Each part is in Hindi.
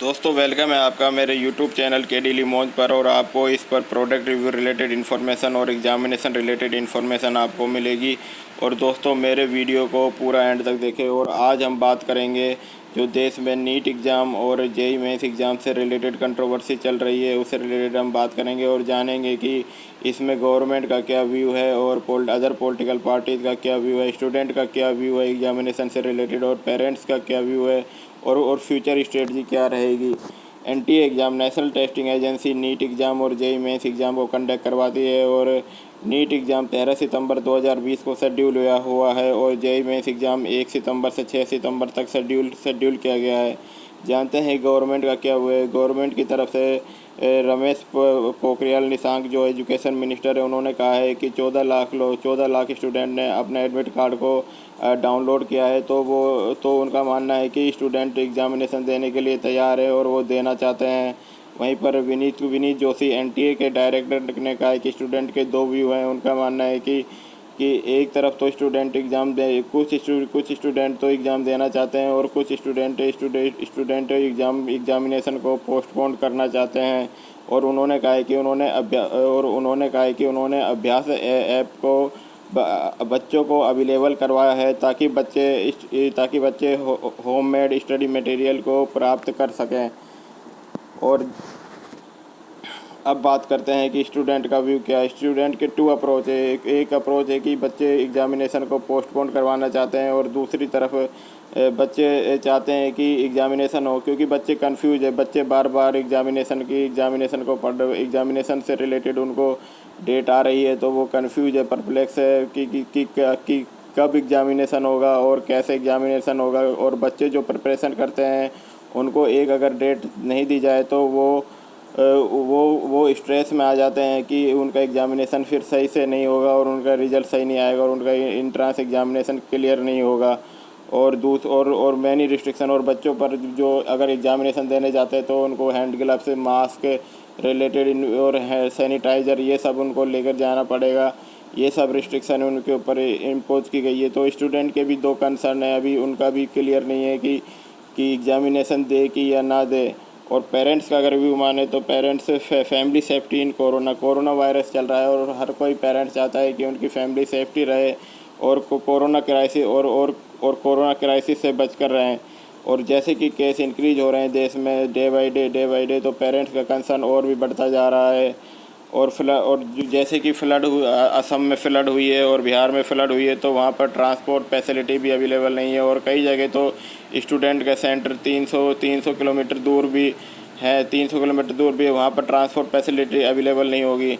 दोस्तों वेलकम है आपका मेरे यूट्यूब चैनल के डेली मौज पर। और आपको इस पर प्रोडक्ट रिव्यू रिलेटेड इन्फॉर्मेशन और एग्जामिनेशन रिलेटेड इन्फॉर्मेशन आपको मिलेगी। और दोस्तों मेरे वीडियो को पूरा एंड तक देखें। और आज हम बात करेंगे जो देश में नीट एग्ज़ाम और जेईई मेंस एग्ज़ाम से रिलेटेड कंट्रोवर्सी चल रही है, उससे रिलेटेड हम बात करेंगे और जानेंगे कि इसमें गवर्नमेंट का क्या व्यू है और अदर पॉलिटिकल पार्टीज़ का क्या व्यू है, स्टूडेंट का क्या व्यू है एग्जामिनेशन से रिलेटेड, और पेरेंट्स का क्या व्यू है और फ्यूचर स्ट्रेटजी क्या रहेगी। NTA exam national testing agency NEET exam और जेईई मेंस एग्ज़ाम को कंडक्ट करवाती है। और नीट एग्ज़ाम 13 सितंबर 2020 को शेड्यूल हुआ है और जेईई मेंस एग्ज़ाम 1 सितंबर से 6 सितंबर तक शेड्यूल किया गया है। जानते हैं गवर्नमेंट का क्या हुआ है। गवर्नमेंट की तरफ से रमेश पोखरियाल निशंक जो एजुकेशन मिनिस्टर है, उन्होंने कहा है कि 14 लाख स्टूडेंट ने अपने एडमिट कार्ड को डाउनलोड किया है। तो उनका मानना है कि स्टूडेंट एग्जामिनेशन देने के लिए तैयार है और वो देना चाहते हैं। वहीं पर विनीत जोशी एनटीए के डायरेक्टर ने कहा है कि स्टूडेंट के दो व्यू हैं। उनका मानना है कि एक तरफ तो स्टूडेंट एग्ज़ाम दे, कुछ स्टूडेंट तो एग्ज़ाम देना चाहते हैं और कुछ स्टूडेंट एग्जामिनेशन को पोस्टपोन करना चाहते हैं। और उन्होंने कहा है कि उन्होंने अभ्यास ऐप को बच्चों को अवेलेबल करवाया है ताकि बच्चे होममेड स्टडी मटेरियल को प्राप्त कर सकें। और अब बात करते हैं कि स्टूडेंट का व्यू क्या है। स्टूडेंट के टू अप्रोच है। एक अप्रोच है कि बच्चे एग्जामिनेशन को पोस्टपोन करवाना चाहते हैं और दूसरी तरफ बच्चे चाहते हैं कि एग्जामिनेशन हो, क्योंकि बच्चे कंफ्यूज है। बच्चे बार बार एग्जामिनेशन को पढ़ रहे, एग्जामिनेशन से रिलेटेड उनको डेट आ रही है तो वो कंफ्यूज है, परप्लेक्स है कि कब एग्जामिनेशन होगा और कैसे एग्जामिनेशन होगा। और बच्चे जो प्रिपरेशन करते हैं उनको एक अगर डेट नहीं दी जाए तो वो स्ट्रेस में आ जाते हैं कि उनका एग्ज़ामिनेशन फिर सही से नहीं होगा और उनका रिज़ल्ट सही नहीं आएगा और उनका इंट्रांस एग्ज़ामिनेशन क्लियर नहीं होगा। और मैनी रिस्ट्रिक्शन, और बच्चों पर जो अगर एग्ज़ामिनेशन देने जाते हैं तो उनको हैंड ग्लव्स, मास्क रिलेटेड और सैनिटाइज़र, ये सब उनको लेकर जाना पड़ेगा। ये सब रिस्ट्रिक्शन उनके ऊपर इम्पोज की गई है। तो स्टूडेंट के भी दो कंसर्न है, अभी उनका भी क्लियर नहीं है कि एग्ज़ामिनेशन दे कि या ना दे। और पेरेंट्स का अगर व्यू माने तो parents family safety in corona virus चल रहा है और हर कोई पेरेंट्स चाहता है कि उनकी फैमिली सेफ्टी रहे और कोरोना क्राइसिस से बचकर रहें। और जैसे कि केस इंक्रीज हो रहे हैं देश में डे बाय डे, तो पेरेंट्स का कंसर्न और भी बढ़ता जा रहा है। जैसे कि असम में फ्लड हुई है और बिहार में फ्लड हुई है, तो वहाँ पर ट्रांसपोर्ट फैसिलिटी भी अवेलेबल नहीं है। और कई जगह तो स्टूडेंट का सेंटर 300 किलोमीटर दूर भी है, 300 किलोमीटर दूर भी है, वहाँ पर ट्रांसपोर्ट फैसिलिटी अवेलेबल नहीं होगी।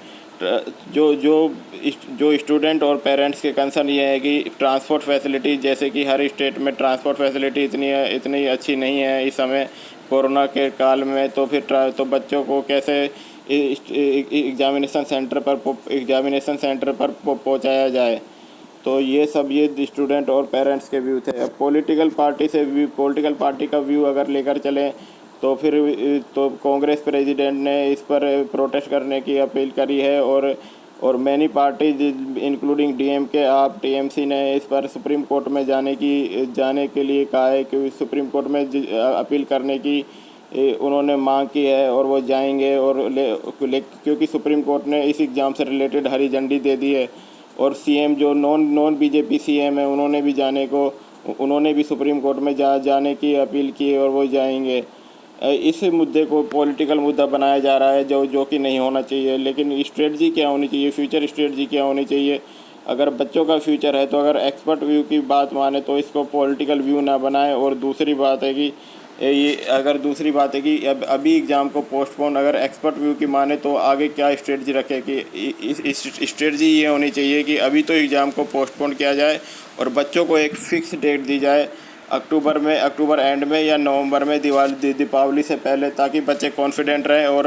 जो स्टूडेंट और पेरेंट्स के कंसर्न ये है कि ट्रांसपोर्ट फैसिलिटी, जैसे कि हर स्टेट में ट्रांसपोर्ट फैसिलिटी इतनी अच्छी नहीं है इस समय कोरोना के काल में। तो तो बच्चों को कैसे एग्जामिनेशन सेंटर पर पहुंचाया जाए। तो ये स्टूडेंट और पेरेंट्स के व्यू थे। अब पॉलिटिकल पार्टी का व्यू अगर लेकर चलें तो कांग्रेस प्रेसिडेंट ने इस पर प्रोटेस्ट करने की अपील करी है। और मैनी पार्टीज इंक्लूडिंग डीएमके आप टीएमसी ने इस पर सुप्रीम कोर्ट में जाने के लिए कहा है कि सुप्रीम कोर्ट में अपील करने की उन्होंने मांग की है और वो जाएंगे। क्योंकि सुप्रीम कोर्ट ने इस एग्ज़ाम से रिलेटेड हरी झंडी दे दी है। और सीएम जो नॉन बीजेपी सीएम है, उन्होंने भी सुप्रीम कोर्ट में जाने की अपील की है और वो जाएंगे। इस मुद्दे को पॉलिटिकल मुद्दा बनाया जा रहा है जो कि नहीं होना चाहिए। लेकिन स्ट्रेटजी क्या होनी चाहिए, फ्यूचर स्ट्रेटजी क्या होनी चाहिए। अगर बच्चों का फ्यूचर है तो अगर एक्सपर्ट व्यू की बात माने तो इसको पॉलिटिकल व्यू ना बनाए। और दूसरी बात है कि अभी एग्ज़ाम को पोस्टपोन अगर एक्सपर्ट व्यू की माने तो आगे क्या स्ट्रेटजी रखे कि इस स्ट्रेटजी ये होनी चाहिए कि अभी तो एग्ज़ाम को पोस्टपोन किया जाए और बच्चों को एक फ़िक्स डेट दी जाए अक्टूबर एंड में या नवंबर में, दीपावली से पहले, ताकि बच्चे कॉन्फिडेंट रहें और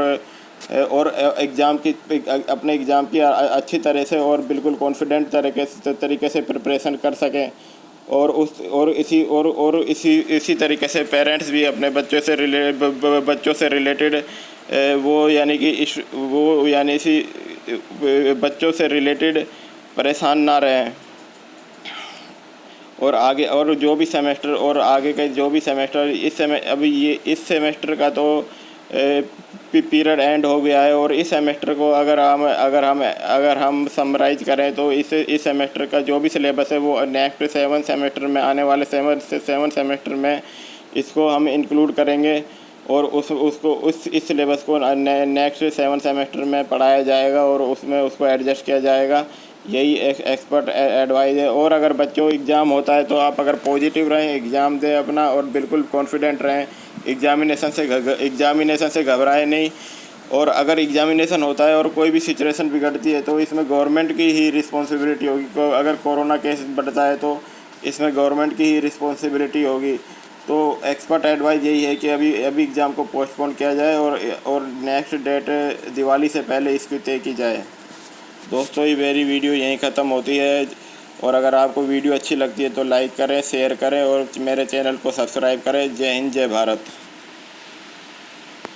अपने एग्ज़ाम की अच्छी तरह से और बिल्कुल कॉन्फिडेंट तरीके से प्रिपरेशन कर सकें। इसी तरीके से पेरेंट्स भी अपने बच्चों से रिलेटेड बच्चों से रिलेटेड परेशान ना रहें। और आगे और जो भी सेमेस्टर और आगे के जो भी सेमेस्टर अभी ये इस सेमेस्टर का तो पीरियड एंड हो गया है। और इस सेमेस्टर को अगर हम समराइज करें तो इस सेमेस्टर का जो भी सिलेबस है वो नेक्स्ट 7 सेमेस्टर में, आने वाले 7 सेमेस्टर में इसको हम इंक्लूड करेंगे और इस सिलेबस को नेक्स्ट 7 सेमेस्टर में पढ़ाया जाएगा और उसमें उसको एडजस्ट किया जाएगा। यही एक्सपर्ट एडवाइस है। और अगर बच्चों एग्ज़ाम होता है तो आप अगर पॉजिटिव रहें, एग्ज़ाम दें अपना और बिल्कुल कॉन्फिडेंट रहें, एग्ज़ामिनेशन से घबराएं नहीं। और अगर एग्ज़ामिनेशन होता है और कोई भी सिचुएशन बिगड़ती है तो इसमें गवर्नमेंट की ही रिस्पॉन्सिबिलिटी होगी। अगर कोरोना केस बढ़ता है तो इसमें गवर्नमेंट की ही रिस्पॉन्सिबिलिटी होगी। तो एक्सपर्ट एडवाइस यही है कि अभी एग्ज़ाम को पोस्टपोन किया जाए और नेक्स्ट डेट दिवाली से पहले इसकी तय की जाए। दोस्तों ये मेरी वीडियो यहीं ख़त्म होती है। और अगर आपको वीडियो अच्छी लगती है तो लाइक करें, शेयर करें और मेरे चैनल को सब्सक्राइब करें। जय हिंद, जय भारत।